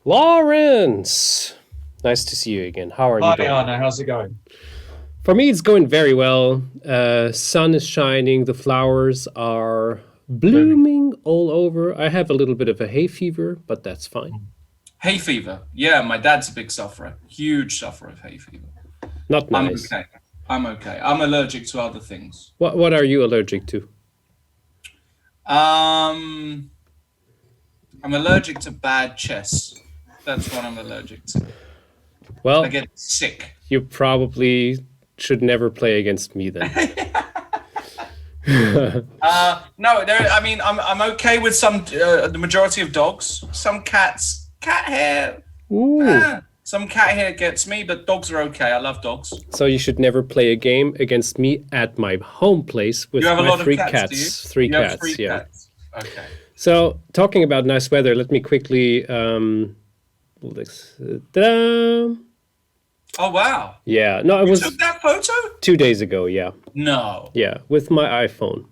Lawrence! Nice to see you again. How are you doing? Hi, Arne. How's it going? For me, it's going very well. Sun is shining. The flowers are Blooming. blooming all over. I have a little bit of a hay fever, but that's fine. Hay fever. Yeah, my dad's a big sufferer. Huge sufferer of hay fever. Not I'm nice. okay. I'm okay. I'm allergic to other things. What are you allergic to? Um, I'm allergic to bad chess. That's what I'm allergic to. I Well, get sick. you probably should never play against me then. No, I mean, I'm okay with the majority of dogs. Some cats, cat hair. Ooh. Some cat hair gets me, but dogs are okay. I love dogs. So you should never play a game against me at my home place with You have a my lot of three cats, cats. do you? Three You have cats, three yeah. cats. Okay. So talking about nice weather, let me quickly ta-da! Oh wow! Yeah, no, it You was took that photo? 2 days ago. Yeah, No, yeah, with my iPhone.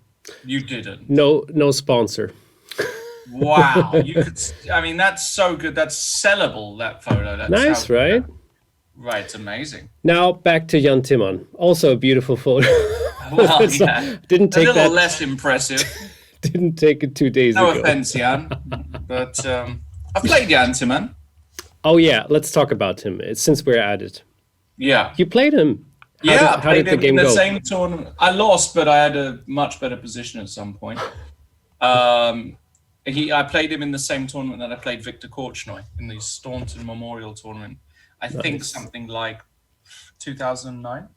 you didn't. No sponsor. Wow, you could. I mean, that's so good. That's sellable. That photo. That's Nice, how, right? Right, it's amazing. Now back to Jan Timman. Also a beautiful photo. Well, So, yeah, didn't a take little that. less impressive. Didn't take it 2 days No ago. offense, Jan, but I've played Jan Timman. Oh yeah, let's talk about him since we're at it. Yeah, You played him. yeah. I How did played the him in game the go? same tournament. I lost, but I had a much better position at some point. I played him in the same tournament that I played Victor Korchnoi in the Staunton Memorial Tournament. I think Nice. something like 2009.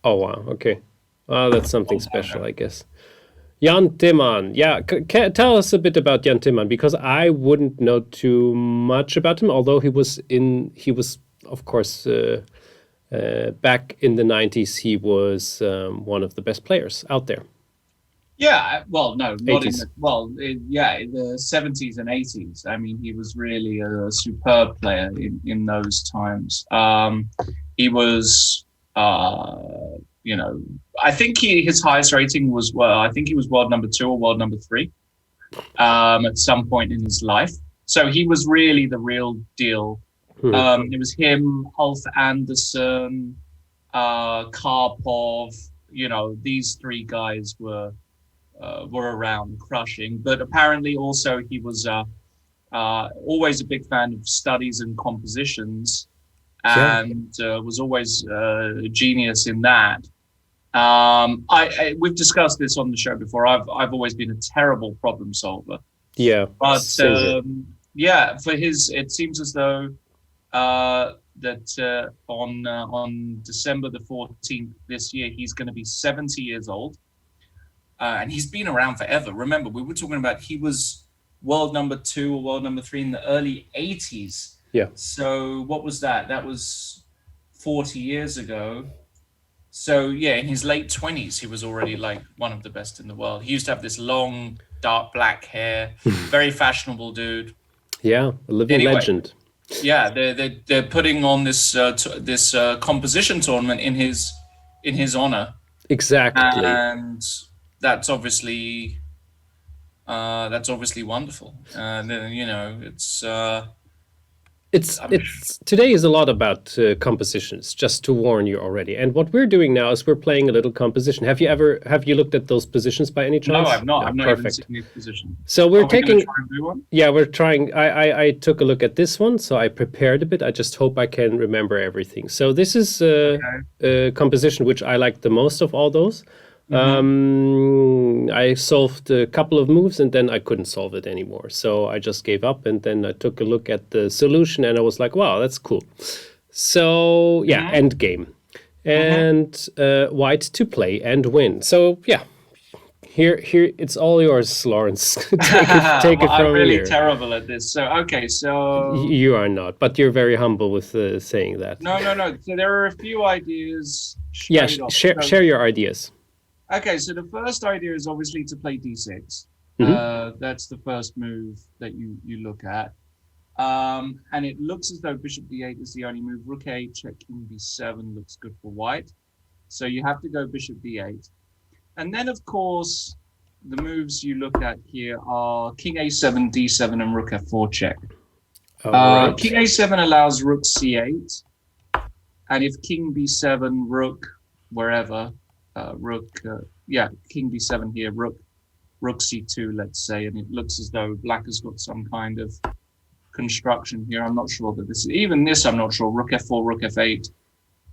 Oh wow, okay. That's something Long time special, ago. I guess. Jan Timman, yeah. Tell us a bit about Jan Timman because I wouldn't know too much about him. Although he was of course back in the '90s. He was one of the best players out there. Yeah, well, no, not in '80s. the yeah, in the 70s and 80s. I mean, he was really a superb player in those times. He was, you know, I think his highest rating was I think he was world number 2 or world number 3 at some point in his life. So he was really the real deal. Hmm. It was him, Ulf Anderson, Karpov. You know, these three guys were around crushing. But apparently, also he was always a big fan of studies and compositions, Yeah. and was always a genius in that. We've discussed this on the show before. I've always been a terrible problem solver, Yeah. but Same here. yeah, it seems as though that on December the 14th this year, he's going to be 70 years old. And he's been around forever. Remember, we were talking about he was world number 2 or world number 3 in the early 80s. Yeah. So what was that? That was 40 years ago. So yeah, in his late 20s, he was already like one of the best in the world. He used to have this long, dark black hair, very fashionable dude. Yeah. A living Anyway. legend. Yeah, they're putting on this composition tournament in his honor, Exactly. and that's obviously wonderful. And you know, It's today is a lot about compositions. Just to warn you already. And what we're doing now is we're playing a little composition. Have you looked at those positions by any no, chance? I've not. Yeah, I've not even perfect. seen his position. So Are we're we going to taking. try and do one? Yeah, we're trying. I took a look at this one, so I prepared a bit. I just hope I can remember everything. So this is a composition which I like the most of all those. I solved a couple of moves and then I couldn't solve it anymore. So I just gave up and then I took a look at the solution and I was like, wow, that's cool. So yeah, end game. And white to play and win. So yeah, here it's all yours, Lawrence. Take it Well, from I'm really here. terrible at this. So okay, so You are not, but you're very humble with saying that. no. So there are a few ideas. Yeah, straight off. share your ideas. Okay, so the first idea is obviously to play d6. That's the first move that you look at. And it looks as though bishop d8 is the only move. Rook a, check king b7 looks good for white. So you have to go bishop d8. And then, of course, the moves you look at here are king a7, d7, and rook f4 check. All right. King a7 allows rook c8, and if king b7, rook wherever, king b7 here, rook c2, let's say, and it looks as though black has got some kind of construction here. I'm not sure that I'm not sure. Rook f4, rook f8,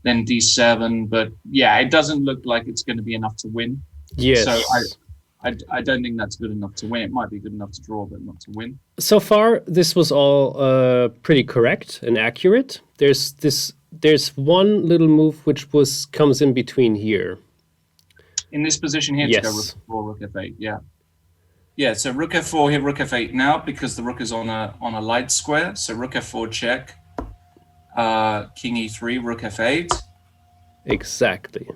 then d7, but yeah, it doesn't look like it's going to be enough to win. Yes. So I don't think that's good enough to win. It might be good enough to draw, but not to win. So far, this was all pretty correct and accurate. There's one little move which comes in between here. In this position here, yes. To go rook f4, rook f8, yeah. Yeah, so rook f4 here, rook f8 now, because the rook is on a light square. So rook f4 check, king e3, rook f8. Exactly.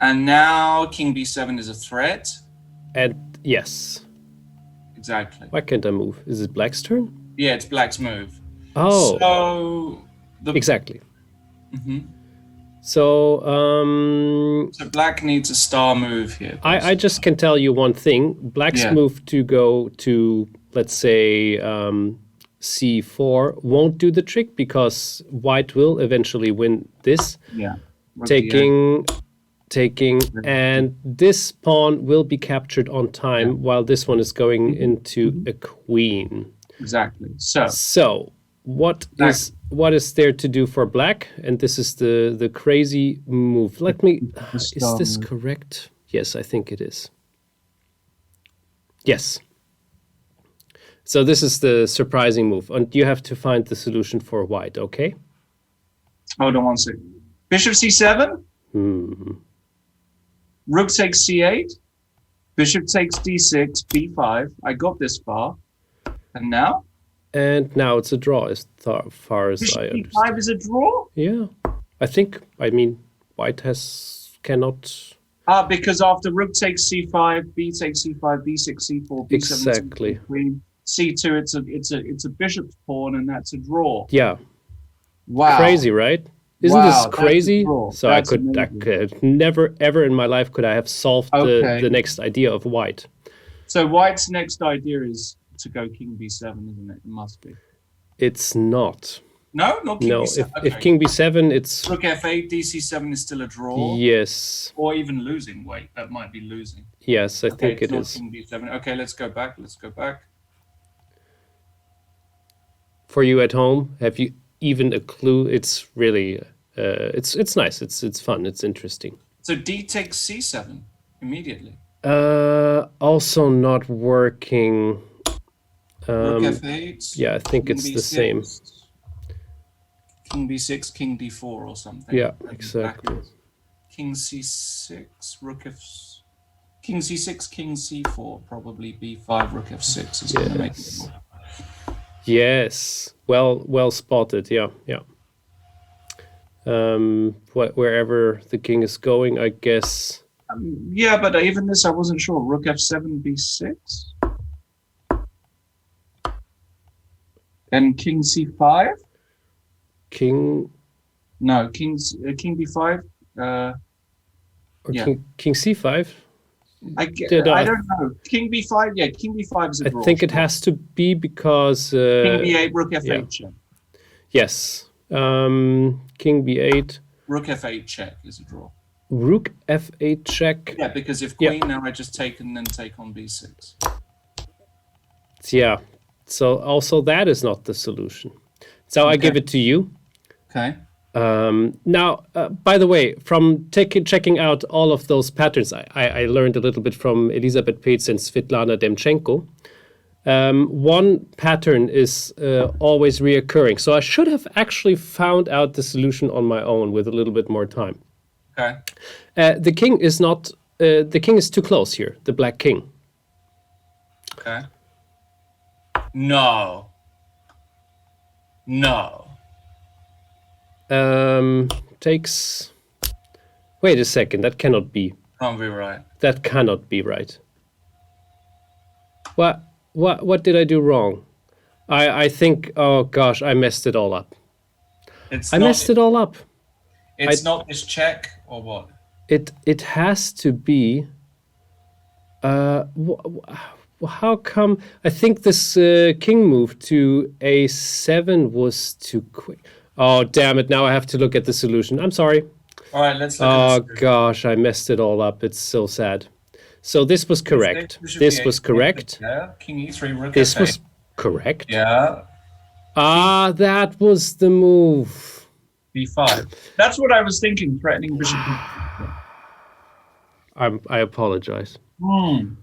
And now king b7 is a threat. And yes. Exactly. Why can't I move? Is it black's turn? Yeah, it's black's move. Oh. So exactly. Mm-hmm. So black needs a star move here. I just can tell you one thing. Black's move to go to, let's say, c4 won't do the trick because white will eventually win this. Yeah. Taking, and this pawn will be captured on time while this one is going into a queen. Exactly. So what is there to do for black? And this is the crazy move. Let me. Is this correct? Yes, I think it is. Yes. So this is the surprising move, and you have to find the solution for white. Okay. Hold on one second. Bishop c7. Rook takes c8. Bishop takes d6. b5. I got this far, and now. And now it's a draw as far as Bishop I understand. b5 is a draw? Yeah. I mean, white cannot... Because after rook takes c5, b takes c5, b6, c4, b7, exactly. Queen, c2, it's a bishop's pawn, and that's a draw. Yeah. Wow. Crazy, right? Isn't this crazy? So that's I could never, ever in my life could I have solved the next idea of white. So white's next idea is to go king b7, isn't it? It must be. It's not. No, not king b7. If king b7, it's... Rook f8, dc7 is still a draw. Yes. Or even losing. Wait, that might be losing. Yes, I think it is. King b7. Okay, let's go back. For you at home, have you even a clue? It's really... it's nice. It's fun. It's interesting. So d takes c7 immediately. Also not working. Rook f8. Yeah, I think it's the same. King b6, king d4 or something. Yeah, exactly. King c6, rook f... King c6, king c4, probably b5, rook f6 is going to make it more. Yes, well spotted. Yeah. Wherever the king is going, I guess. Yeah, but even this, I wasn't sure. Rook f7, b6, and king c5. King b5. King c5. I don't know. King b5. Yeah, king b5 is a draw. I think it has to be because king b8, rook f8 check. Yes. King b8. Rook f8 check is a draw. Rook f8 check. Yeah, because if queen, now I just take and then take on b6. Yeah. So also that is not the solution. So I give it to you. Okay. Now, by the way, from checking out all of those patterns, I learned a little bit from Elizabeth Pates and Svetlana Demchenko. One pattern is always reoccurring. So I should have actually found out the solution on my own with a little bit more time. Okay. The king is not. The king is too close here. The black king. Okay. No. Takes. Wait a second. That cannot be. Can't be right. That cannot be right. What did I do wrong? I think. Oh gosh, I messed it all up. Messed it all up. It's not this check or what? It has to be. how come? I think this king move to a7 was too quick. Oh, damn it. Now I have to look at the solution. I'm sorry. All right, let's look at Oh, this. gosh, I messed it all up. It's so sad. So this was correct. This was correct. Yeah, king e3, rook This f8. was correct. Yeah, Ah, that was the move. b5. That's what I was thinking, threatening bishop. I apologize. Hmm.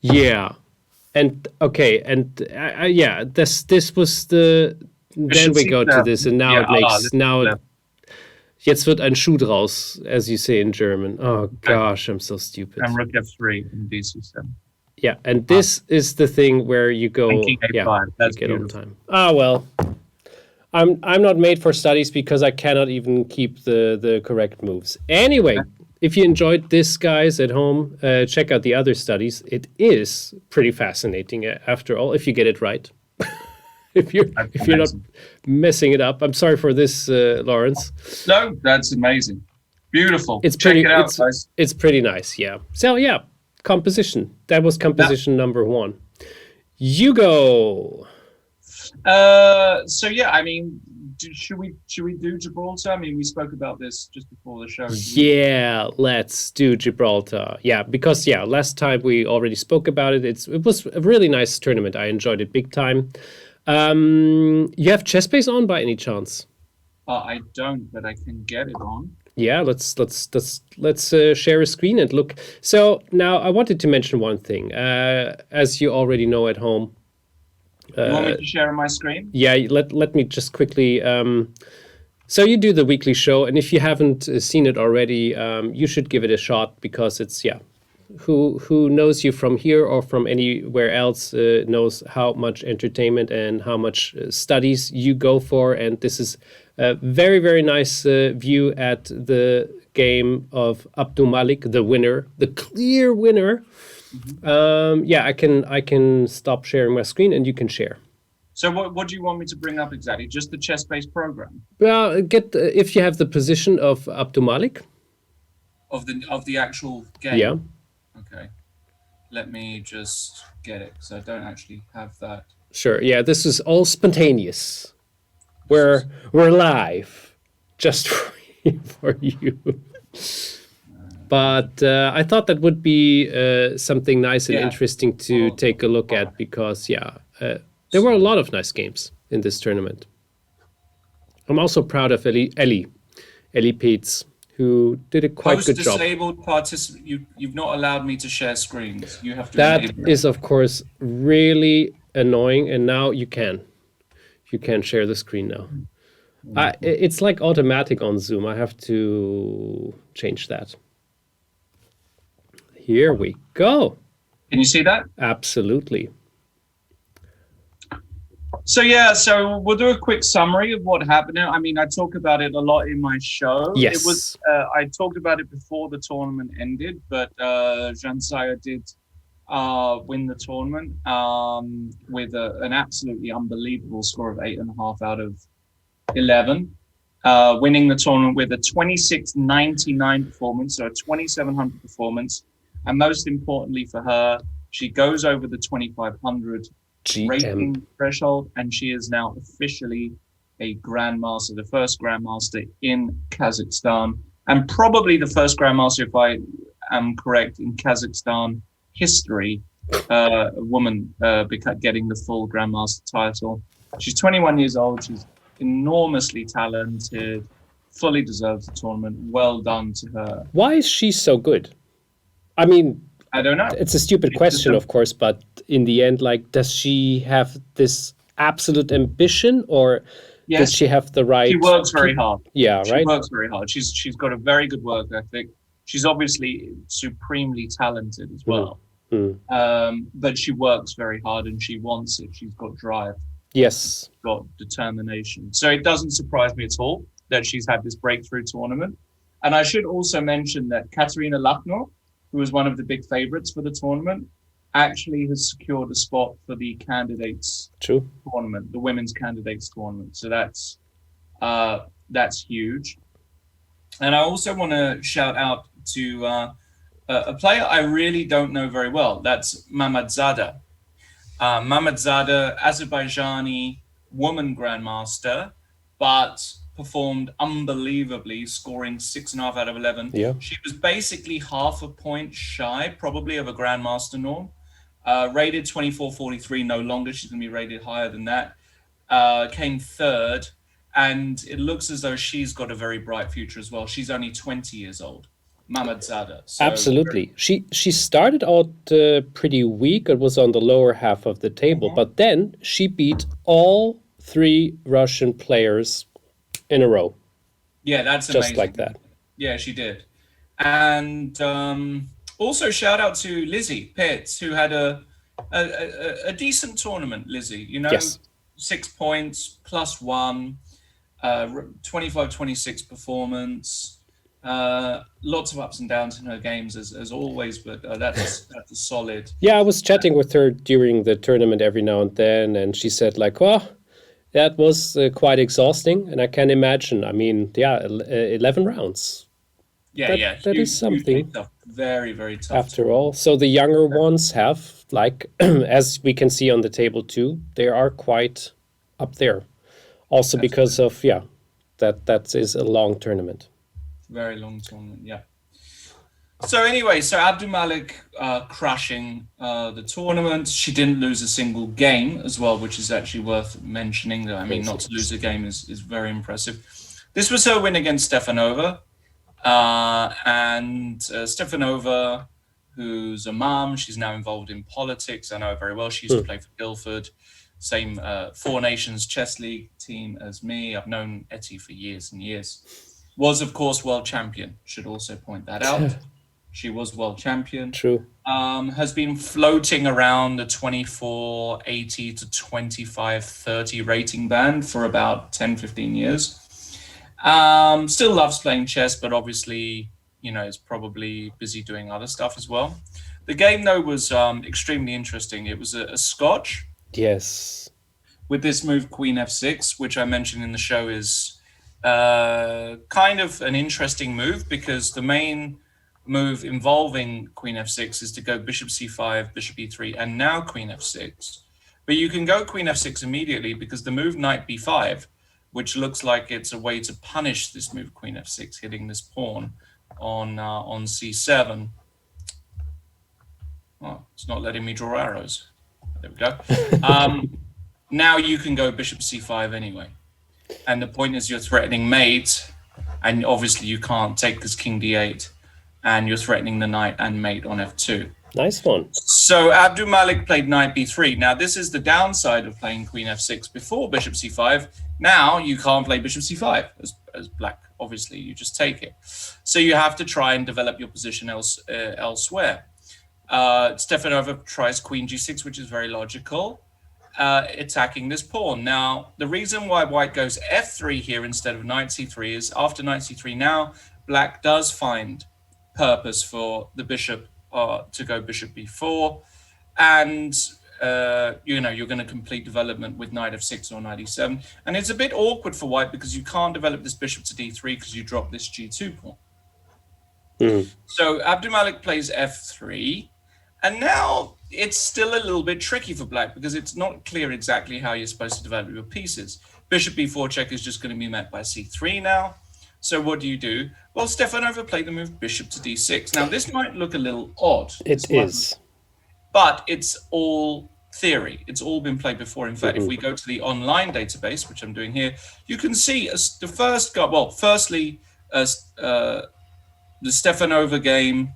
Yeah. And okay, and yeah, this was the. Then we go to this, and now Yeah, it makes Jetzt wird ein Schuh draus, as you say in German. Oh gosh, I'm so stupid. And rook f3 and bc7. Yeah, and this is the thing where you go. And king a5. Yeah, That's you get beautiful. on time. Ah well, I'm not made for studies because I cannot even keep the correct moves. Anyway, if you enjoyed this, guys at home, check out the other studies. It is pretty fascinating, after all, if you get it right. if you're not messing it up. I'm sorry for this, Lawrence. No, that's amazing. Beautiful. It's Check pretty. it out, guys. It's pretty nice. Yeah. So yeah, composition. That was composition number 1. You go. So yeah, I mean, should we do Gibraltar? I mean, we spoke about this just before the show. Yeah, let's do Gibraltar. Yeah, because last time we already spoke about it. It was a really nice tournament. I enjoyed it big time. You have ChessBase on by any chance? I don't, but I can get it on. Yeah, let's share a screen and look. So now I wanted to mention one thing. As you already know at home. You want me to share my screen? Yeah, let me just quickly. So you do the weekly show, and if you haven't seen it already, you should give it a shot because it's who knows you from here or from anywhere else knows how much entertainment and how much studies you go for, and this is a very, very nice view at the game of Abdul Malik, the winner, the clear winner. I can stop sharing my screen and you can share. So what do you want me to bring up exactly? Just the ChessBase program? Well, if you have the position of Abdul Malik. Of the actual game? Yeah. Okay. Let me just get it because I don't actually have that. Sure. Yeah, this is all spontaneous. We're live, just for you. But I thought that would be something nice and interesting to take a look at because, there were a lot of nice games in this tournament. I'm also proud of Ellie Peets, who did a quite good job. Post-disabled participant, you've not allowed me to share screens. You have to. That is, of course, really annoying, and now you can. You can share the screen now. It's like automatic on Zoom. I have to change that. Here we go. Can you see that? Absolutely. So we'll do a quick summary of what happened. I mean, I talk about it a lot in my show. Yes. It was I talked about it before the tournament ended, but Jansaya did win the tournament with an absolutely unbelievable score of 8.5 out of 11. Winning the tournament with a 26.99 performance, so a 2,700 performance. And most importantly for her, she goes over the 2,500 rating threshold, and she is now officially a grandmaster, the first grandmaster in Kazakhstan, and probably the first grandmaster, if I am correct, in Kazakhstan history, a woman getting the full grandmaster title. She's 21 years old. She's enormously talented, fully deserves the tournament. Well done to her. Why is she so good? I mean, I don't know. It's a stupid question, of course, but in the end, does she have this absolute ambition, or does she have the right? She works very hard. Yeah, she works very hard. She's got a very good work ethic. She's obviously supremely talented as well. But she works very hard and she wants it. She's got drive. Yes. She's got determination. So it doesn't surprise me at all that she's had this breakthrough tournament. And I should also mention that Katerina Lachnor, who was one of the big favorites for the tournament, actually has secured a spot for the candidates tournament, the women's candidates tournament. So that's huge. And I also want to shout out to a player I really don't know very well. That's Mamadzada. Mamadzada, Azerbaijani woman grandmaster, but performed unbelievably, scoring 6.5 out of 11. Yeah. She was basically half a point shy, probably, of a grandmaster norm. Rated 2443, no longer. She's going to be rated higher than that. Came third, and it looks as though she's got a very bright future as well. She's only 20 years old. Mamadzada. So Absolutely. She started out pretty weak. It was on the lower half of the table, but then she beat all 3 Russian players in a row. Yeah, that's just amazing. like that. Yeah, she did. And also shout out to Lizzie Pitts, who had a decent tournament. Lizzie, you know, Yes. 6 points +1, 25-26 performance. Lots of ups and downs in her games as always, but that's a solid. Yeah, I was chatting with her during the tournament every now and then, and she said like, well, that was quite exhausting, and I can imagine. I mean, yeah, 11 rounds. Yeah, that is something. tough. Very, very tough. After all, so the younger ones have, like, as we can see on the table too, they are quite up there. Also because of, that is a long tournament. Very long tournament, yeah. So anyway, so Abdul Malik crushing the tournament. She didn't lose a single game as well, which is actually worth mentioning. I mean, not to lose a game is very impressive. This was her win against Stefanova. And Stefanova, who's a mom, she's now involved in politics. I know her very well. She used to play for Guildford. Same Four Nations Chess League team as me. I've known Etty for years and years. Was, of course, world champion. Should also point that out. She was world champion. True. Has been floating around the 2480 to 2530 rating band for about 10, 15 years. Still loves playing chess, but obviously, you know, is probably busy doing other stuff as well. The game, though, was extremely interesting. It was a Scotch. Yes. With this move, Queen f6, which I mentioned in the show is kind of an interesting move because the main move involving Queen f6 is to go Bishop c5, Bishop e3, and now Queen f6. But you can go Queen f6 immediately because the move Knight b5, which looks like it's a way to punish this move Queen f6, hitting this pawn on c7. Oh, it's not letting me draw arrows. There we go. Now you can go Bishop c5 anyway. And the point is you're threatening mate, and obviously you can't take this King d8, and you're threatening the knight and mate on f2. Nice one. So Abdul Malik played Knight b3. Now this is the downside of playing Queen f6 before Bishop c5. Now you can't play Bishop c5 as black. Obviously, you just take it. So you have to try and develop your position elsewhere. Stefanova tries Queen g6, which is very logical, attacking this pawn. Now, the reason why white goes f3 here instead of Knight c3 is after Knight c3 now, black does find purpose for the bishop to go Bishop b4, and you know, you're going to complete development with Knight f6 or Knight e7, and it's a bit awkward for white because you can't develop this bishop to d3 because you drop this g2 pawn. So Abdul Malik plays f3, and now it's still a little bit tricky for black because it's not clear exactly how you're supposed to develop your pieces. Bishop b4 check is just going to be met by c3 now. So what do you do? Well, Stefanova played the move Bishop to d6. Now, this might look a little odd. It is. But it's all theory. It's all been played before. In fact, if we go to the online database, which I'm doing here, you can see the first go. Well, firstly, the Stefanova game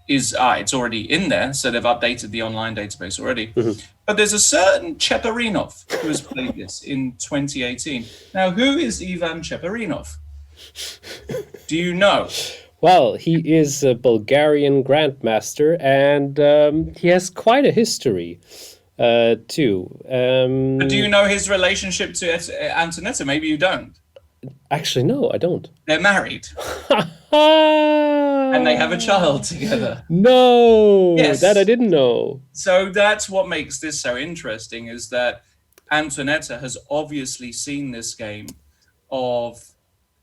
is it's already in there, so they've updated the online database already. But there's a certain Cheparinov who has played this in 2018. Now, who is Ivan Cheparinov? Do you know? Well, he is a Bulgarian grandmaster, and he has quite a history too. But do you know his relationship to Antonetta? Maybe you don't. Actually, no, I don't. They're married. And they have a child together. No, yes. That I didn't know. So that's what makes this so interesting, is that Antonetta has obviously seen this game of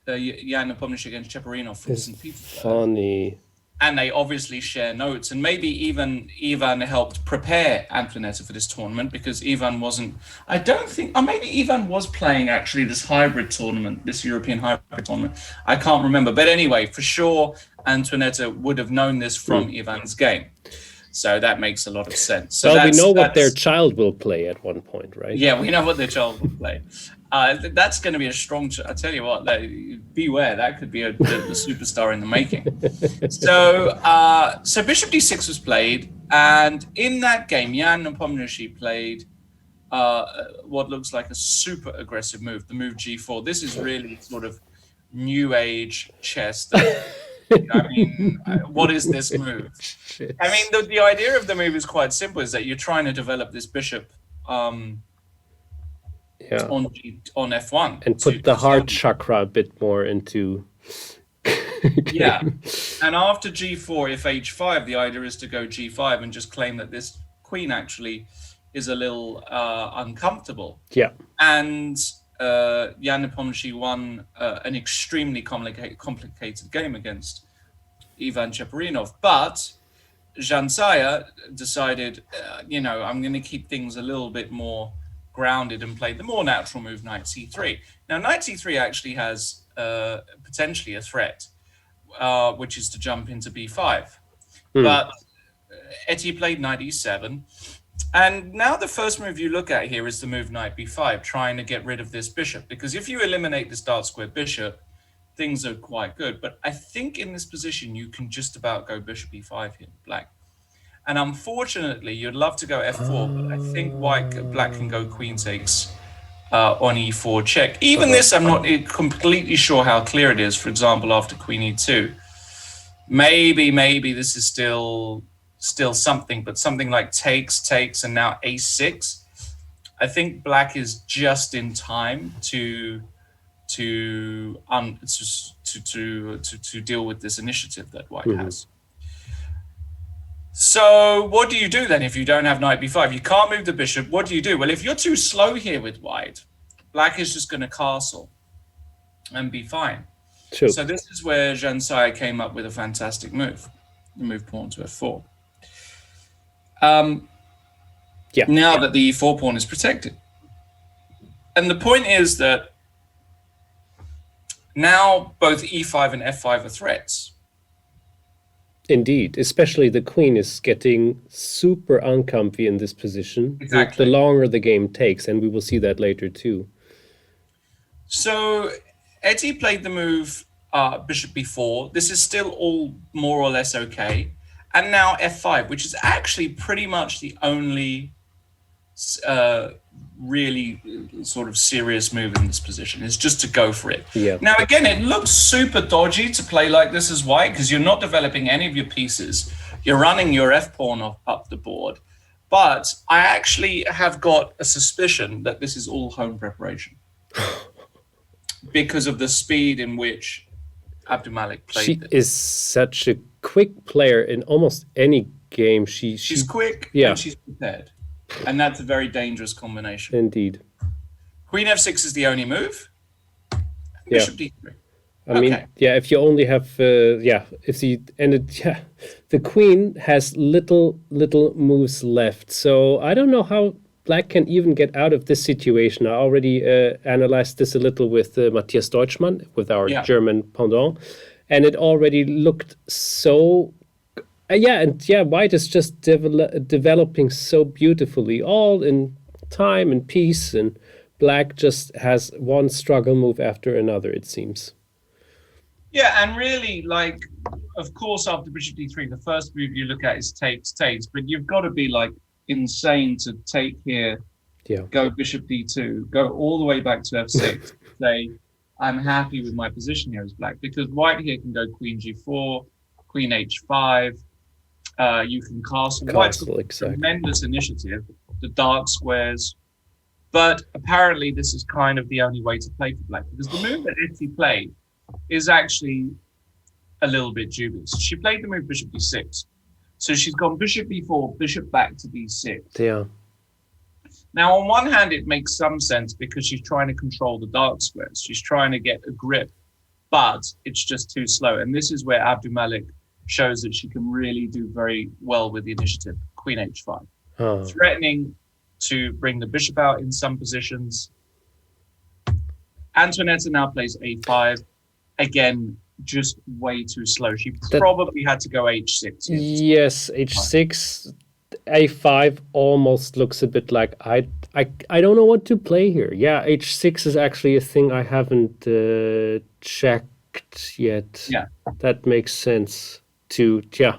Jan Nepomniachtchi against Cheparinov from St. Petersburg. Funny. and they obviously share notes, and maybe even Ivan helped prepare Antoinette for this tournament, because Ivan wasn't, I don't think, or maybe Ivan was playing actually this hybrid tournament, this European hybrid tournament. I can't remember. But anyway, for sure, Antoinette would have known this from Ivan's game. So that makes a lot of sense. So well, we know what their child will play at one point, right? Yeah, we know what their child will play. That's going to be a strong. I tell you what, beware. That could be the superstar in the making. So Bishop D6 was played, and in that game, Jan Nepomniachtchi played what looks like a super aggressive move, the move G4. This is really sort of new age chess. I mean, what is this move? I mean, the idea of the move is quite simple, is that you're trying to develop this bishop on F1. And put the heart chakra a bit more into... Yeah. And after G4, if H5, the idea is to go G5 and just claim that this queen actually is a little uncomfortable. Yeah. And Jan Nepomniachtchi won an extremely complicated game against Ivan Cheparinov, but Jansaia decided, I'm going to keep things a little bit more grounded and play the more natural move, knight c3. Now, knight c3 actually has potentially a threat, which is to jump into b5. But Eti played knight e7. And now the first move you look at here is the move knight b5, trying to get rid of this bishop. Because if you eliminate this dark square bishop, things are quite good. But I think in this position, you can just about go bishop e5 here, black. And unfortunately, you'd love to go f4, but I think black can go queen takes on e4 check. Even this, I'm not completely sure how clear it is. For example, after queen e2, maybe this is still something, but something like takes, and now a6. I think black is just in time to deal with this initiative that white has. So what do you do then if you don't have knight b5? You can't move the bishop. What do you do? Well, if you're too slow here with white, black is just going to castle and be fine. True. So this is where Jansaia came up with a fantastic move. Move pawn to f4. Now that the e4 pawn is protected. And the point is that now both e5 and f5 are threats. Indeed, especially the queen is getting super uncomfy in this position. Exactly. The longer the game takes, and we will see that later too. So Eti played the move bishop b4. This is still all more or less okay. And now f5, which is actually pretty much the only really sort of serious move in this position, is just to go for it. Yeah. Now, again, it looks super dodgy to play like this as white, because you're not developing any of your pieces. You're running your f-pawn up the board. But I actually have got a suspicion that this is all home preparation because of the speed in which Abdul Malik played. She is such a quick player in almost any game. She's quick, and she's prepared. And that's a very dangerous combination. Indeed. Queen f6 is the only move. Bishop d3. I mean, if you only have, the queen has little moves left. So I don't know how black can even get out of this situation. I already analyzed this a little with Matthias Deutschmann, with our German pendant, and it already looked so. White is just developing so beautifully, all in time and peace, and black just has one struggle move after another, it seems. Yeah, and really, like, of course, after bishop d3, the first move you look at is takes, but you've got to be, like, insane to take here, go bishop d2, go all the way back to f6, say, I'm happy with my position here as black, because white here can go queen g4, queen h5, you can castle. White's got tremendous initiative, the dark squares, but apparently this is kind of the only way to play for black, because the move that Eti played is actually a little bit dubious. She played the move bishop d6, so she's gone bishop b4, bishop back to d6. Yeah. Now, on one hand, it makes some sense because she's trying to control the dark squares. She's trying to get a grip, but it's just too slow. And this is where Abdul Malik shows that she can really do very well with the initiative. Queen h5. Oh. Threatening to bring the bishop out in some positions. Antoinetta now plays a5. Again, just way too slow. She probably had to go h6. Yes, h6, a5 almost looks a bit like I don't know what to play here. Yeah, h6 is actually a thing I haven't checked yet. Yeah, that makes sense too. Yeah,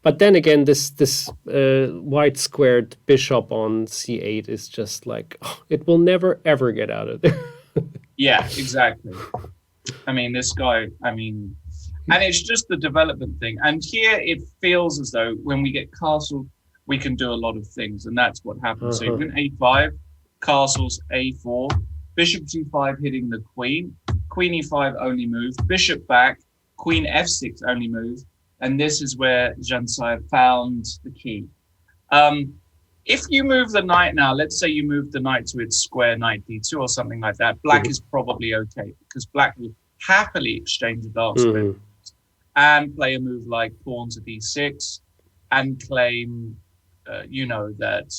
but then again, this white squared bishop on c8 is just like it will never ever get out of there. Yeah, exactly. I mean, this guy. I mean, and it's just the development thing. And here it feels as though when we get castled, we can do a lot of things, and that's what happens. So you win a5, castles a4, bishop g5 hitting the queen, queen e5 only move, bishop back, queen f6 only move, and this is where Jansaia found the key. If you move the knight now, let's say you move the knight to its square, knight d2 or something like that, black is probably okay, because black will happily exchange the dark square and play a move like pawn to d6 and claim, that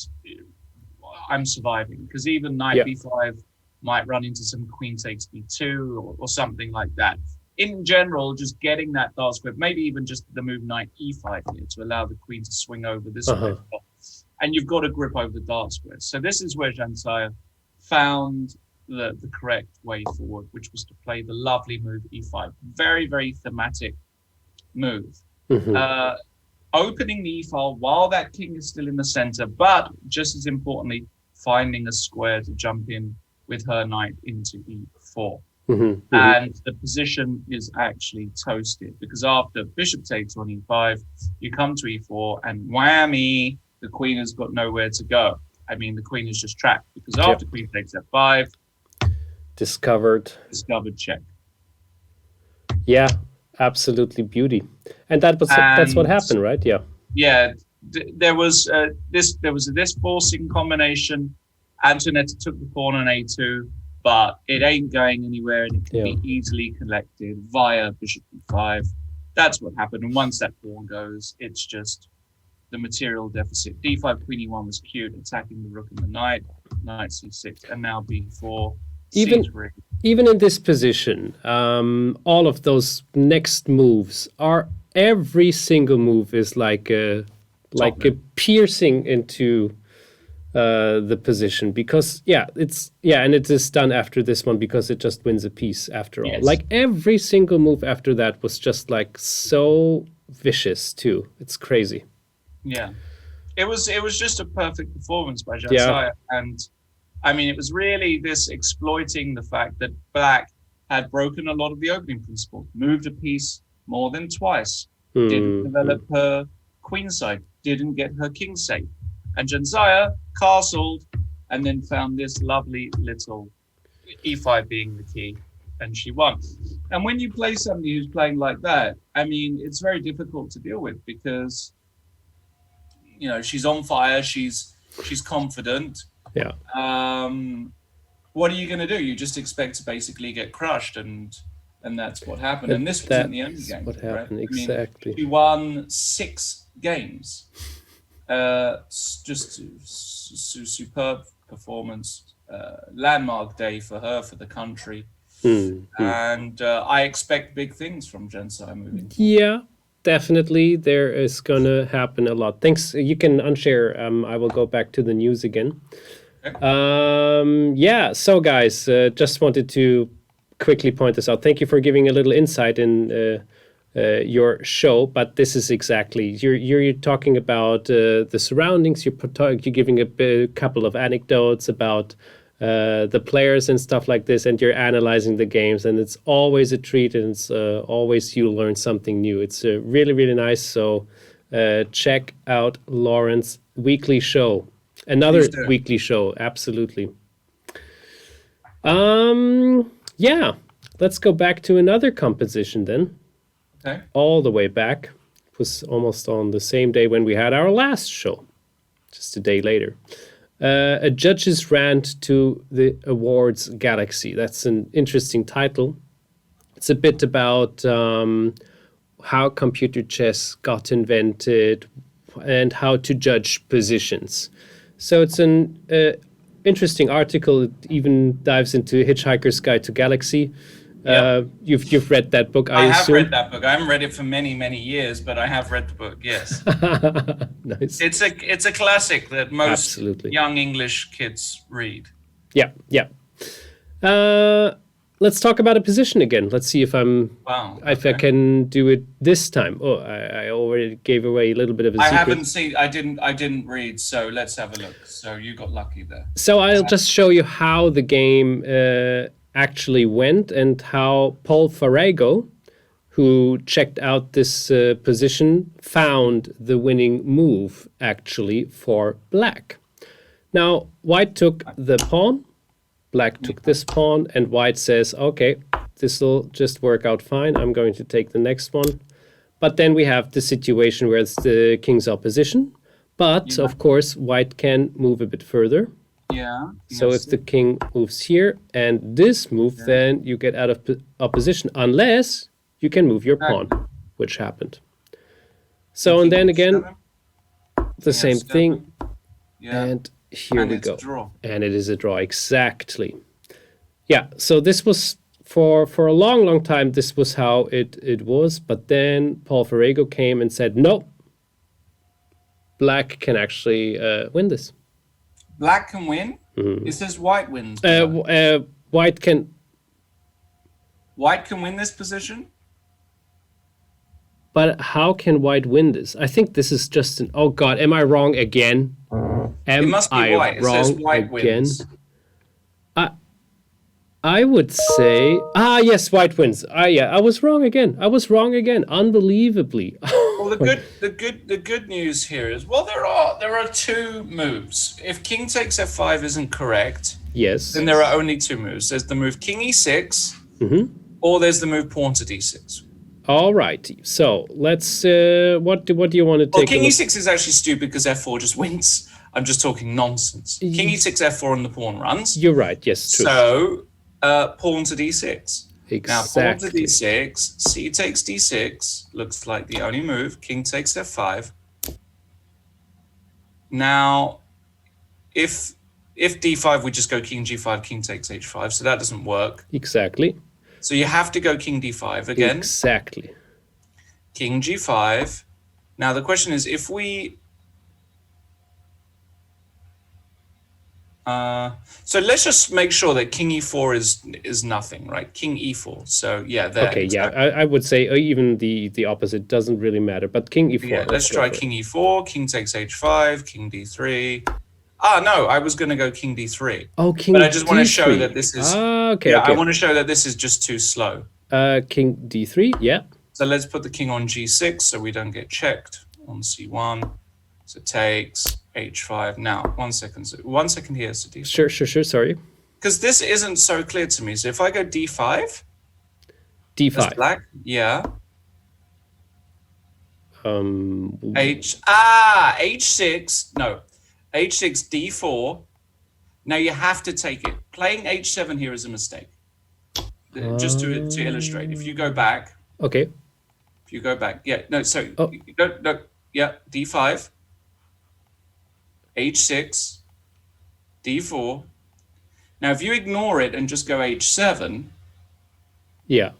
I'm surviving. Because even knight b5 might run into some queen takes b2 or something like that. In general, just getting that dark square, maybe even just the move knight e5 here to allow the queen to swing over this way. And you've got a grip over the dark squares. So this is where Jansaia found the correct way forward, which was to play the lovely move e5. Very, very thematic move. Opening the e-file while that king is still in the center, but just as importantly, finding a square to jump in with her knight into e4. And the position is actually toasted, because after bishop takes on e5, you come to e4 and whammy, the queen has got nowhere to go. I mean, the queen is just trapped, because after queen takes f5, discovered check. Yeah, absolutely beauty. And that's what happened, right? Yeah. There was this forcing combination. Antoinetta took the pawn on a2, but it ain't going anywhere, and it can be easily collected via bishop e5. That's what happened. And once that pawn goes, it's just the material deficit. d5, queen e1 was cute, attacking the rook and the knight, knight c6, and now b4, c3. Even in this position, all of those next moves are, every single move is like a piercing into the position, because and it is done after this one because it just wins a piece after all. Like every single move after that was just like so vicious too. It's crazy. Yeah, it was just a perfect performance by Jansaia, and I mean, it was really this exploiting the fact that black had broken a lot of the opening principle, moved a piece more than twice, didn't develop her queen side, didn't get her king safe. And Jansaia castled and then found this lovely little e5 being the key, and she won. And when you play somebody who's playing like that, I mean, it's very difficult to deal with, because she's on fire, she's confident. Yeah. What are you going to do? You just expect to basically get crushed, and that's what happened. And this wasn't the only game. What happened, right? exactly. I mean, she won 6 games. Just superb performance. Landmark day for her, for the country. And I expect big things from Jansaia moving forward. Yeah. Definitely, there is going to happen a lot. Thanks. You can unshare. I will go back to the news again. Okay. So guys, just wanted to quickly point this out. Thank you for giving a little insight in your show. But this is exactly, you're talking about the surroundings. You're giving a couple of anecdotes about the players and stuff like this, and you're analyzing the games, and it's always a treat, and it's always you learn something new. It's really, really nice. So check out Lauren's weekly show. Another weekly show, absolutely. Let's go back to another composition then. Okay. All the way back. It was almost on the same day when we had our last show, just a day later. A judge's rant to the awards galaxy. That's an interesting title. It's a bit about how computer chess got invented and how to judge positions. So it's an interesting article. It even dives into Hitchhiker's Guide to Galaxy. Yep. You've read that book, I have assume? read that book. I haven't read it for many, many years, but I have read the book, yes. Nice. It's a classic that most Absolutely. young English kids read. Yeah. Let's talk about a position again. Let's see if if I can do it this time. Oh, I already gave away a little bit of a secret. I didn't read, so let's have a look. So you got lucky there. So I'll just show you how the game actually went and how Paul Farrago, who checked out this position, found the winning move actually for black. Now, white took the pawn, black took this pawn, and white says, okay, this will just work out fine. I'm going to take the next one. But then we have the situation where it's the king's opposition. But, of course, white can move a bit further. Yeah. So if the king moves here and this move, then you get out of opposition, unless you can move your pawn, which happened. So, and then again, the same thing. Yeah. And here we go. It's a draw. And it is a draw, exactly. Yeah, so this was, for a long, long time, this was how it was. But then Paul Farrago came and said, no, black can actually win this. Black can win? Mm-hmm. It says white wins. White can... White can win this position? But how can white win this? I think this is just an... Oh, God, am I wrong again? It must be white. It says white wins. I would say... yes, white wins. I was wrong again. Unbelievably. Well, the good news here is, well, there are two moves. If king takes f5 isn't correct, yes, then there are only two moves. There's the move king e6, or there's the move pawn to d6. All right. So let's. What do you want to take? Well, king e6 is actually stupid because f4 just wins. I'm just talking nonsense. King e6, f4, and the pawn runs. You're right. Yes, true. So pawn to d6. Exactly. Now pawn to d6, c takes d6, looks like the only move. King takes f5. Now, if d5, we just go king g5, king takes h5, so that doesn't work. Exactly. So you have to go king d5 again. Exactly. King g5. Now the question is, if we... so let's just make sure that king e4 is nothing, right? King e4. So yeah, there. Okay, exactly. Yeah, I would say even the opposite doesn't really matter. But king e4. Yeah, let's try king e4. King takes h5. King d3. No, I was going to go king d3. Oh, king. But I just want to show that this is. Okay. Yeah, okay. I want to show that this is just too slow. King d3. Yeah. So let's put the king on g6 so we don't get checked on c1. So takes h5. Now, 1 second. So 1 second here. So d5. Sure. Sorry. Because this isn't so clear to me. So if I go d5. D5. That's black. Yeah. h6. No. h6, d4. Now you have to take it. Playing h7 here is a mistake. Just to illustrate. If you go back. Okay. If you go back. Yeah. No, so. No. Yeah. d5. h6. d4. Now if you ignore it and just go h7. Yeah.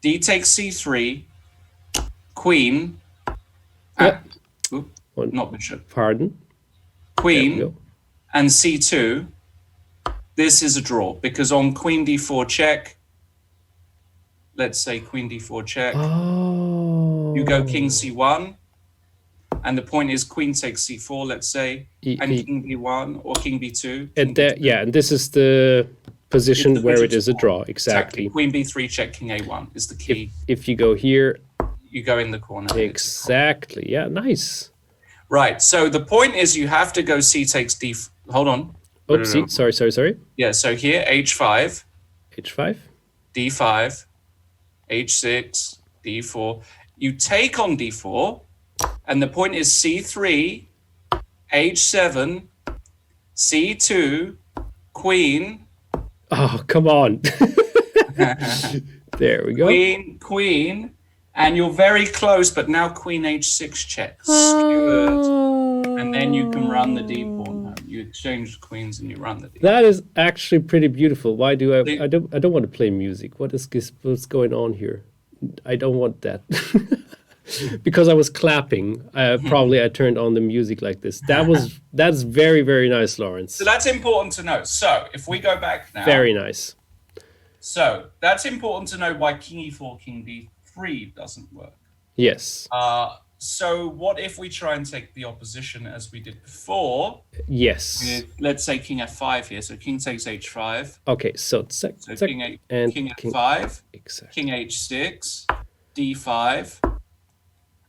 d takes c3. Queen. Not bishop. Pardon. Queen and c2, this is a draw because on queen d4 check, let's say queen d4 check, you go king c1, and the point is queen takes c4, let's say, and king b1 or king b2. And this is the position where it is a draw. Exactly. Queen b3 check, king a1 is the key. If you go here, you go in the corner. Exactly. Yeah, nice. Right. So the point is you have to go c takes d. Hold on. Oops. No. Sorry. Yeah. So here h5. h5. d5. h6. d4. You take on d4, and the point is c3, h7, c2, queen. Oh, come on. There we go. Queen, And you're very close, but now queen h6 check. Skewered. And then you can run the d pawn home. You exchange the queens and you run the d. That is actually pretty beautiful. Why do I don't want to play music. What's going on here? I don't want that. Because I was clapping. Probably I turned on the music like this. That's very, very nice, Lawrence. So that's important to know. So if we go back now. Very nice. So that's important to know why king e4, king d3 doesn't work. Yes. So what if we try and take the opposition as we did before? Yes. With, let's say king f5 here. So king takes h5. Okay, so king f5, exactly. king h6, d5,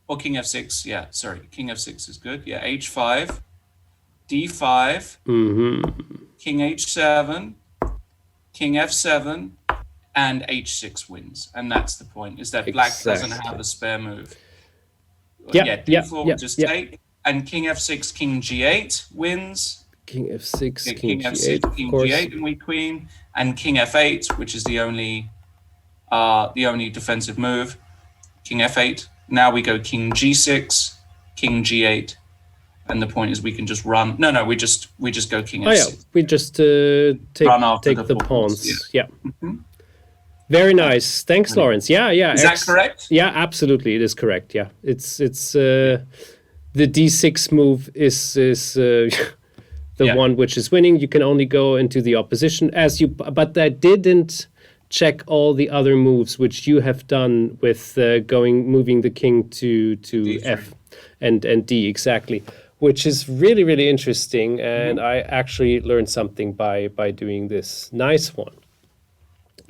or king f6. Yeah, sorry, king f6 is good. Yeah, h5, d5, king h7, king f7, and h6 wins. And that's the point, is that black doesn't have a spare move. d4 would just take, and king f6, king g8 wins. King f6, king g8, f6, king g8, and we queen, and king f8, which is the only defensive move. King f8. Now we go king g6, king g8, and the point is we can just run. No, we just go king f6. Oh yeah, we just take the pawns. Yeah. Very nice. Thanks, Lawrence. Yeah. Is that correct? Yeah, absolutely. It is correct. Yeah. It's the d6 move is the one which is winning. You can only go into the opposition but that didn't check all the other moves which you have done with moving the king to D3. F and D, exactly, which is really, really interesting. And I actually learned something by doing this. Nice one.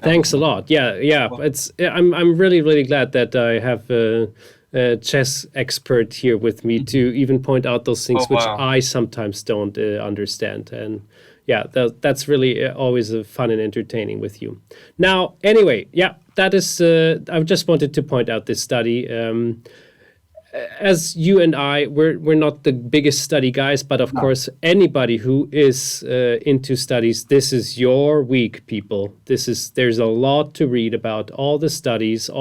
Thanks a lot. Yeah. Well, I'm really, really glad that I have a chess expert here with me to even point out those things which I sometimes don't understand. And yeah, that's really always fun and entertaining with you. Now, anyway, that is. I just wanted to point out this study. As you and I, we're not the biggest study guys, but of course, anybody who is into studies, this is your week, people. There's a lot to read about, all the studies,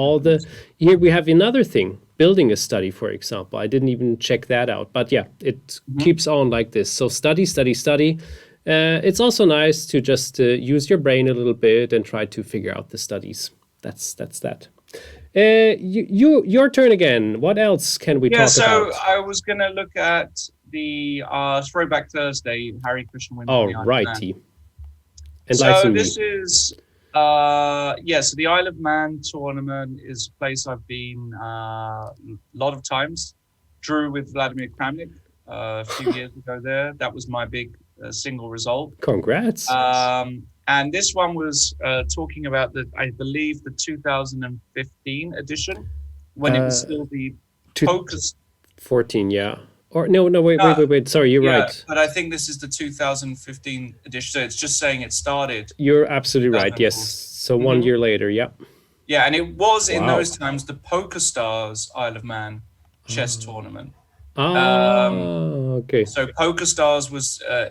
here we have another thing, building a study, for example. I didn't even check that out, but yeah, it keeps on like this. So study. It's also nice to just use your brain a little bit and try to figure out the studies. That's that. Your turn again. What else can we talk about? So I was going to look at the Throwback Thursday, Harry Krishna wins. Oh, righty. So this is, so the Isle of Man tournament is a place I've been a lot of times. Drew with Vladimir Kramnik a few years ago there. That was my big single result. Congrats. And this one was talking about I believe the 2015 edition, when it was still the poker. 14, yeah. Or no, wait. Sorry, you're right. But I think this is the 2015 edition. So it's just saying it started. You're absolutely right. Yes. So 1 year later, yeah. Yeah, and it was in those times the Poker Stars Isle of Man chess tournament. Okay. So Poker Stars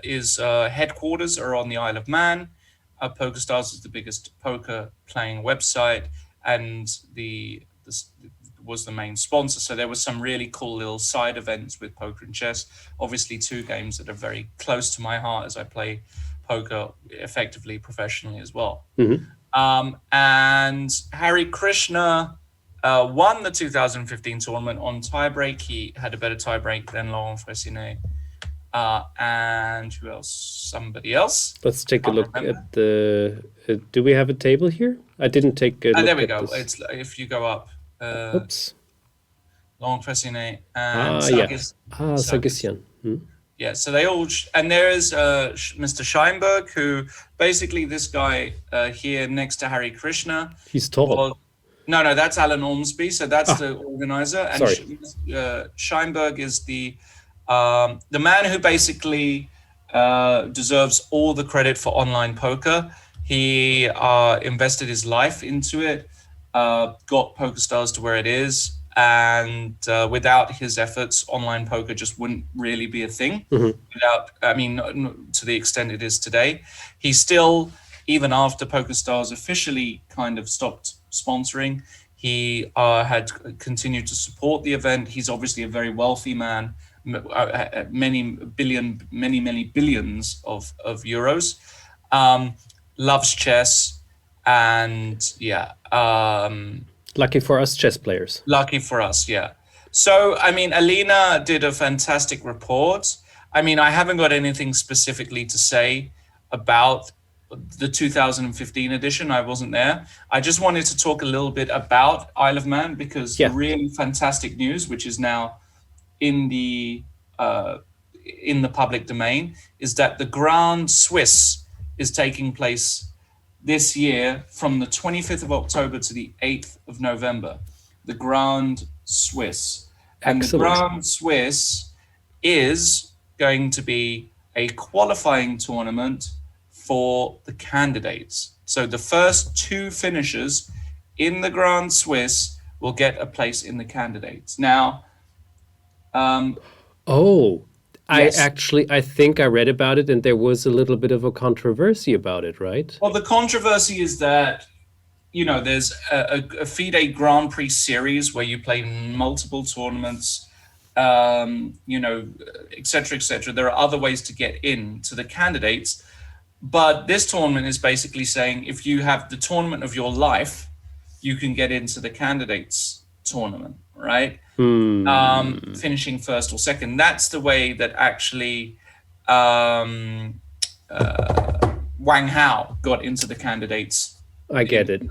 is headquarters are on the Isle of Man. Poker Stars is the biggest poker playing website, and was the main sponsor. So there was some really cool little side events with poker and chess. Obviously, two games that are very close to my heart as I play poker effectively professionally as well. And Harry Krishna won the 2015 tournament on tiebreak. He had a better tiebreak than Laurent Fressinet. And who else? Somebody else. Let's take a look at the. Do we have a table here? I didn't take a look. There we go. This. It's if you go up. Oops. Laurent Fressinet and Sargsyan. Yeah, so they all and there is Mr. Scheinberg, who basically this guy here next to Harry Krishna. He's tall. No, that's Alan Ormsby. So that's the organizer. And Sorry. Scheinberg is the man who basically deserves all the credit for online poker. He invested his life into it, got PokerStars to where it is, and without his efforts, online poker just wouldn't really be a thing. To the extent it is today. He still, even after PokerStars officially kind of stopped sponsoring, He had continued to support the event. He's obviously a very wealthy man, many billions of euros. Loves chess, and lucky for us chess players. Lucky for us, yeah. So, I mean, Alina did a fantastic report. I mean, I haven't got anything specifically to say about the 2015 edition. I wasn't there. I just wanted to talk a little bit about Isle of Man, because the really fantastic news, which is now in the public domain, is that the Grand Swiss is taking place this year from the 25th of October to the 8th of November. The Grand Swiss. And the Grand Swiss is going to be a qualifying tournament for the candidates. So the first two finishers in the Grand Swiss will get a place in the candidates. Now, I think I read about it, and there was a little bit of a controversy about it, right? Well, the controversy is that, you know, there's a FIDE Grand-Prix series where you play multiple tournaments, you know, et cetera, et cetera. There are other ways to get into the candidates. But this tournament is basically saying if you have the tournament of your life, you can get into the candidates tournament, right? Finishing first or second. That's the way that actually Wang Hao got into the candidates. I get it.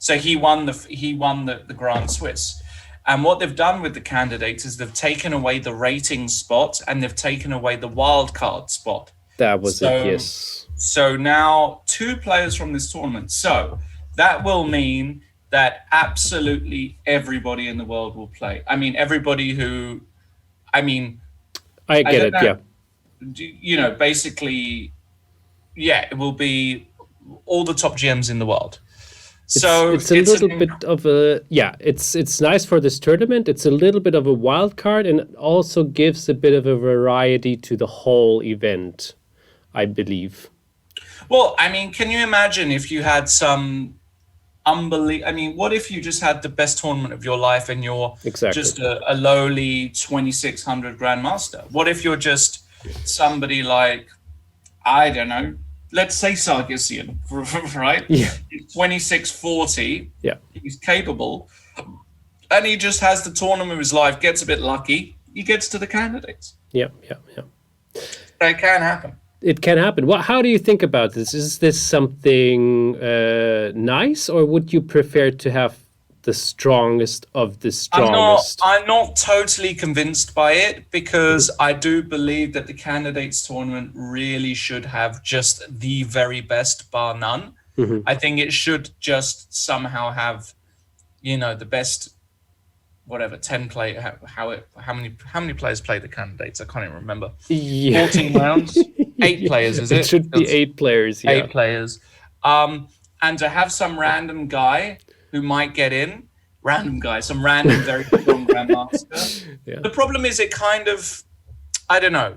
So he won the Grand Swiss. And what they've done with the candidates is they've taken away the rating spot and they've taken away the wild card spot. That was it, yes. So now 2 players from this tournament. So that will mean that absolutely everybody in the world will play. I mean, everybody who, I get it, yeah. You know, basically, yeah, it will be all the top GMs in the world. So it's a little bit of a, it's nice for this tournament. It's a little bit of a wild card, and it also gives a bit of a variety to the whole event, I believe. Well, I mean, can you imagine if you had some what if you just had the best tournament of your life and you're just a lowly 2600 grandmaster? What if you're just somebody like, I don't know, let's say Sargsyan, right? Yeah. He's 2640. Yeah. He's capable. And he just has the tournament of his life, gets a bit lucky, he gets to the candidates. Yeah. So it can happen. It can happen. Well, how do you think about this? Is this something nice, or would you prefer to have the strongest of the strongest? I'm not totally convinced by it, because I do believe that the candidates tournament really should have just the very best, bar none. Mm-hmm. I think it should just somehow have, you know, the best, whatever, 10 play. How many players play the candidates? I can't even remember. 14 rounds. 8 players, is it? It should be 8 players. Yeah. 8 players. And to have some random guy who might get in, some random very strong grandmaster. Yeah. The problem is, it kind of, I don't know.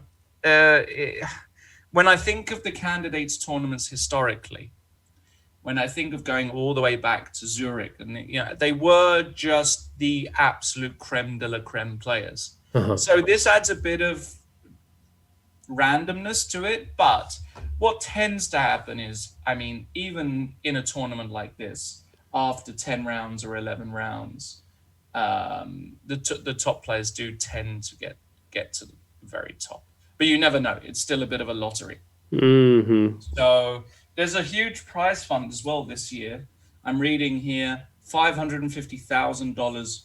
When I think of the candidates tournaments historically, when I think of going all the way back to Zurich, and they were just the absolute creme de la creme players. Uh-huh. So this adds a bit of randomness to it, but what tends to happen is, I mean, even in a tournament like this, after 10 rounds or 11 rounds, the top players do tend to get to the very top, but you never know. It's still a bit of a lottery. Mm-hmm. So there's a huge prize fund as well this year. I'm reading here, $550,000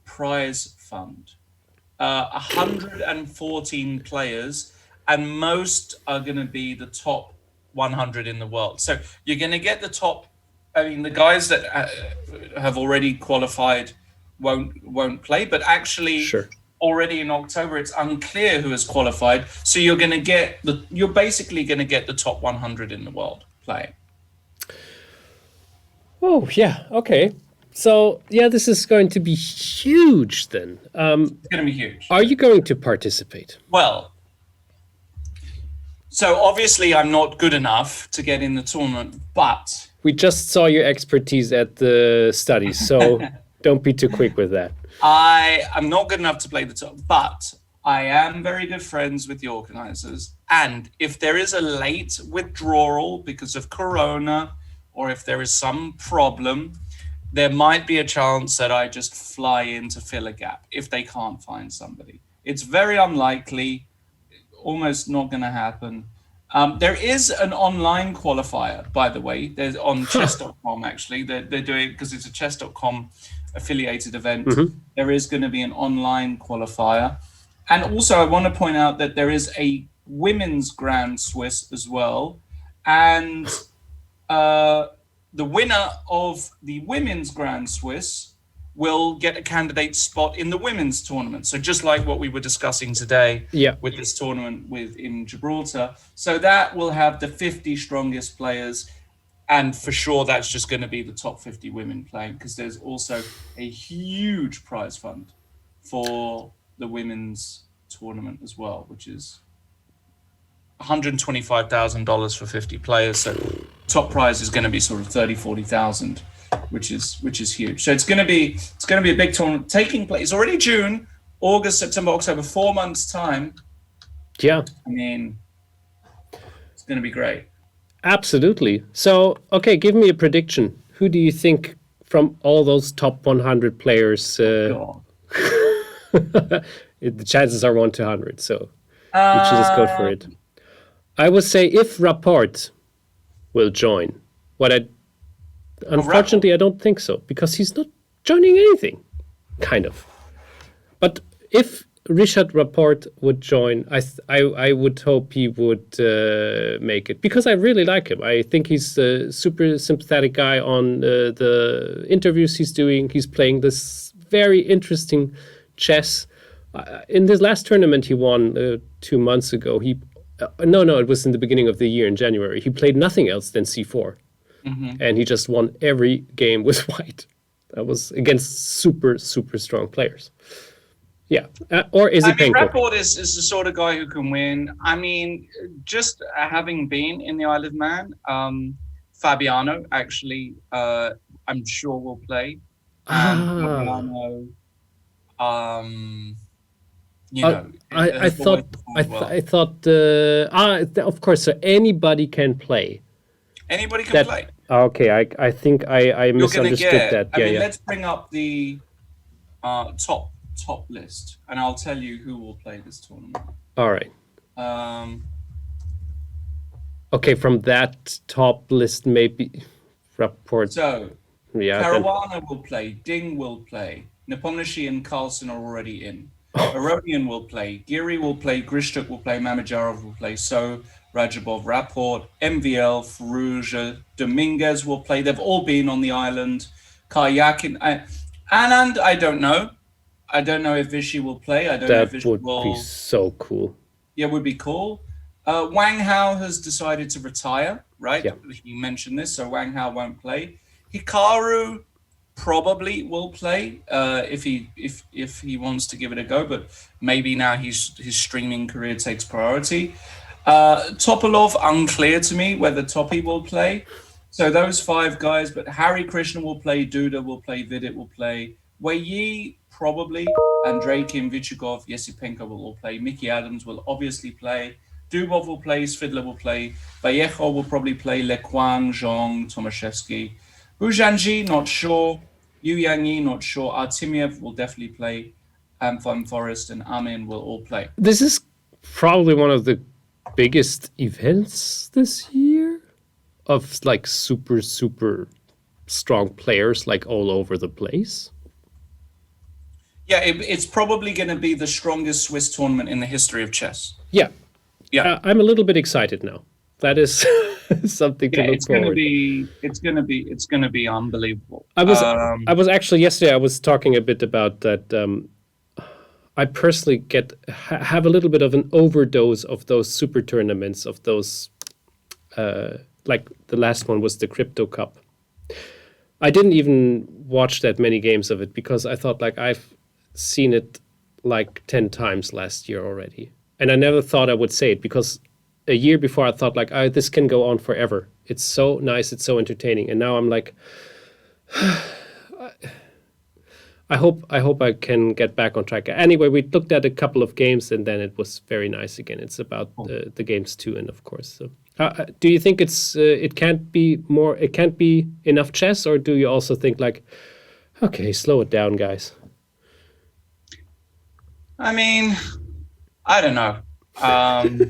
prize fund, 114 players, and most are going to be the top 100 in the world. So you're going to get the top. I mean, the guys that have already qualified won't play, but actually, already in October, it's unclear who has qualified. So you're basically going to get the top 100 in the world playing. Oh yeah, okay. So yeah, this is going to be huge then. It's going to be huge. Are you going to participate? Well, so obviously I'm not good enough to get in the tournament, but we just saw your expertise at the study, so Don't be too quick with that. I am not good enough to play the top, but I am very good friends with the organizers. And if there is a late withdrawal because of Corona, or if there is some problem, there might be a chance that I just fly in to fill a gap if they can't find somebody. It's very unlikely, almost not going to happen. There is an online qualifier, by the way. There's on chess.com, actually. They're doing, because it's a chess.com affiliated event. There is going to be an online qualifier. And also, I want to point out that there is a women's Grand Swiss as well. And the winner of the women's Grand Swiss will get a candidate spot in the women's tournament. So just like what we were discussing today with this tournament in Gibraltar. So that will have the 50 strongest players. And for sure, that's just going to be the top 50 women playing, because there's also a huge prize fund for the women's tournament as well, which is $125,000 for 50 players. So top prize is going to be sort of 30,000-40,000, which is huge. So it's going to be a big tournament taking place. It's already June, August, September, October, 4 months time. Yeah. I mean, it's going to be great. Absolutely. So, okay, give me a prediction. Who do you think from all those top 100 players? The chances are 1 to 100, so you should just go for it. I would say if Rapport will join, unfortunately, I don't think so, because he's not joining anything, kind of. But if Richard Rapport would join, I would hope he would make it, because I really like him. I think he's a super sympathetic guy on the interviews he's doing. He's playing this very interesting chess. In this last tournament he won 2 months ago, it was in the beginning of the year in January. He played nothing else than c4. And he just won every game with white. That was against super, super strong players. Yeah, or is it Penko? Rapport is the sort of guy who can win. I mean, just having been in the Isle of Man, Fabiano actually, I'm sure will play. Fabiano, I thought. Of course, so anybody can play. Anybody can play. Okay, I think I misunderstood that. Let's bring up the top list, and I'll tell you who will play this tournament. All right. Okay, from that top list, maybe Rapport. So, Caruana will play, Ding will play, Nepomniachtchi and Carlsen are already in. Aronian will play, Giri will play, Grishtuk will play, Mamajarov will play, So, Rajabov, Rapport, MVL, Farouja, Dominguez will play. They've all been on the island. Karyakin, Anand, I don't know. I don't know if Vichy will play. I don't know if Vichy will. That would be so cool. Yeah, would be cool. Wang Hao has decided to retire, right? Yeah. He mentioned this, so Wang Hao won't play. Hikaru probably will play if he wants to give it a go, but maybe now his streaming career takes priority. Topalov, unclear to me whether Topi will play. So those 5 guys, but Harry Krishna will play, Duda will play, Vidit will play, Wei Yi probably, Andrei Kim, Vichukov, Yesipenko will all play, Mickey Adams will obviously play, Dubov will play, Svidler will play, Vallejo will probably play, Lequan, Zhong, Tomaszewski, Hu Zhanji, not sure, Yu Yangyi, not sure, Artemiev will definitely play, Van Forest and Amin will all play. This is probably one of the biggest events this year of like super, super strong players like all over the place. Yeah, it's probably going to be the strongest Swiss tournament in the history of chess. Yeah. I'm a little bit excited now. That is something to look forward to. It's going to be unbelievable. I was actually yesterday. I was talking a bit about that. I personally have a little bit of an overdose of those super tournaments, of those, like the last one was the Crypto Cup. I didn't even watch that many games of it because I thought like I've seen it like 10 times last year already. And I never thought I would say it because a year before I thought like, this can go on forever. It's so nice. It's so entertaining. And now I'm like, I hope I can get back on track. Anyway, we looked at a couple of games, and then it was very nice again. It's about the games to win, of course. So, do you think it can't be more? It can't be enough chess, or do you also think like, okay, slow it down, guys? I mean, I don't know.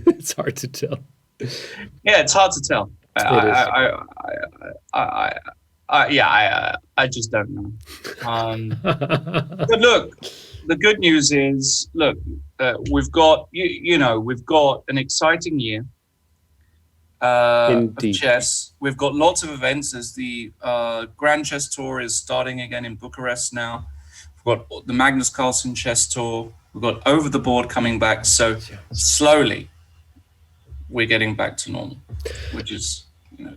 It's hard to tell. Yeah, it's hard to tell. I just don't know. But look, the good news is, look, we've got we've got an exciting year of chess. We've got lots of events as the Grand Chess Tour is starting again in Bucharest now. We've got the Magnus Carlsen Chess Tour. We've got Over the Board coming back. So slowly, we're getting back to normal, which is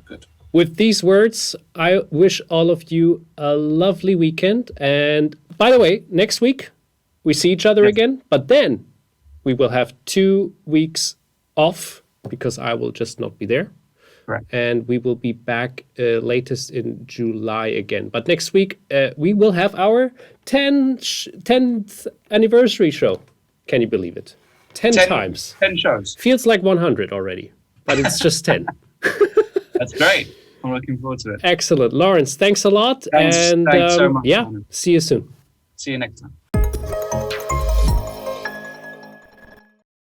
good. With these words, I wish all of you a lovely weekend. And by the way, next week we see each other again, but then we will have 2 weeks off because I will just not be there. Right. And we will be back latest in July again. But next week we will have our 10th anniversary show. Can you believe it? 10 times. 10 shows. Feels like 100 already, but it's just 10. That's great. I'm looking forward to it. Excellent. Lawrence, thanks a lot. Thanks so much. Yeah, see you soon. See you next time.